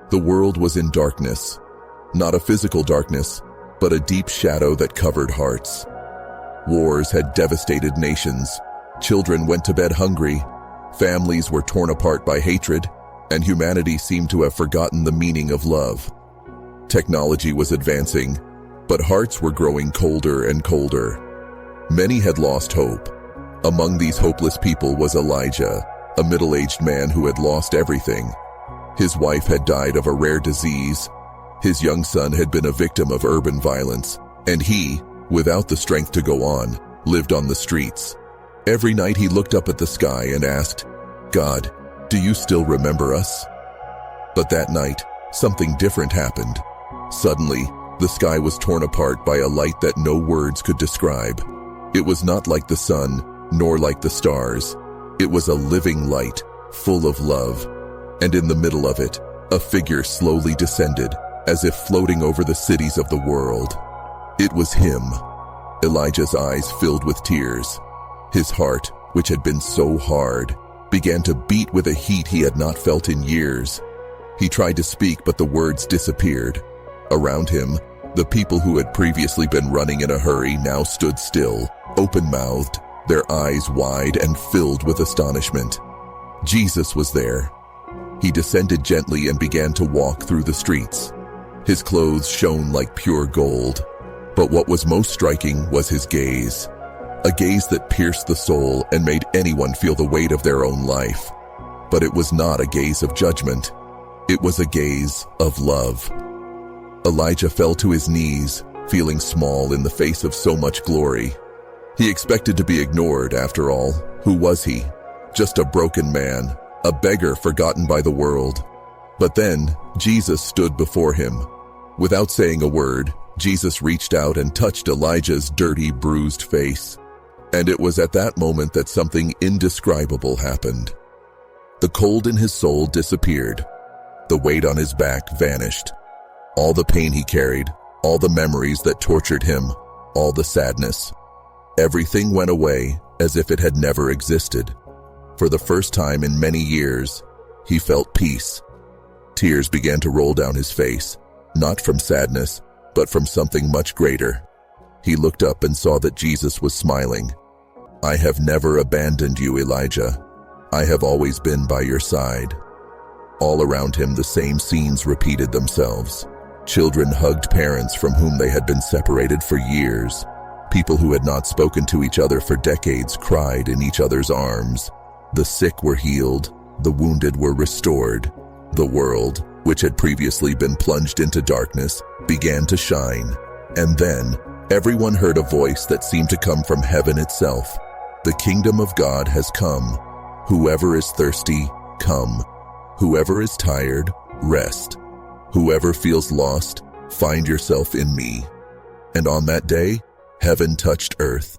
The world was in darkness. Not a physical darkness, but a deep shadow that covered hearts. Wars had devastated nations. Children went to bed hungry. Families were torn apart by hatred, and humanity seemed to have forgotten the meaning of love. Technology was advancing, but hearts were growing colder and colder. Many had lost hope. Among these hopeless people was Elijah, a middle-aged man who had lost everything. His wife had died of a rare disease. His young son had been a victim of urban violence, and he, without the strength to go on, lived on the streets. Every night he looked up at the sky and asked, "God, do you still remember us?" But that night, something different happened. Suddenly, the sky was torn apart by a light that no words could describe. It was not like the sun, nor like the stars. It was a living light, full of love. And in the middle of it, a figure slowly descended, as if floating over the cities of the world. It was him. Elijah's eyes filled with tears. His heart, which had been so hard, began to beat with a heat he had not felt in years. He tried to speak, but the words disappeared. Around him, the people who had previously been running in a hurry now stood still, open-mouthed, their eyes wide and filled with astonishment. Jesus was there. He descended gently and began to walk through the streets. His clothes shone like pure gold. But what was most striking was his gaze. A gaze that pierced the soul and made anyone feel the weight of their own life. But it was not a gaze of judgment. It was a gaze of love. Elijah fell to his knees, feeling small in the face of so much glory. He expected to be ignored, after all. Who was he? Just a broken man, a beggar forgotten by the world. But then, Jesus stood before him. Without saying a word, Jesus reached out and touched Elijah's dirty, bruised face. And it was at that moment that something indescribable happened. The cold in his soul disappeared. The weight on his back vanished. All the pain he carried, all the memories that tortured him, all the sadness. Everything went away as if it had never existed. For the first time in many years, he felt peace. Tears began to roll down his face, not from sadness, but from something much greater. He looked up and saw that Jesus was smiling. "I have never abandoned you, Elijah. I have always been by your side." All around him, the same scenes repeated themselves. Children hugged parents from whom they had been separated for years. People who had not spoken to each other for decades cried in each other's arms. The sick were healed, the wounded were restored. The world, which had previously been plunged into darkness, began to shine. And then, everyone heard a voice that seemed to come from heaven itself. "The kingdom of God has come. Whoever is thirsty, come. Whoever is tired, rest. Whoever feels lost, find yourself in me." And on that day, heaven touched earth.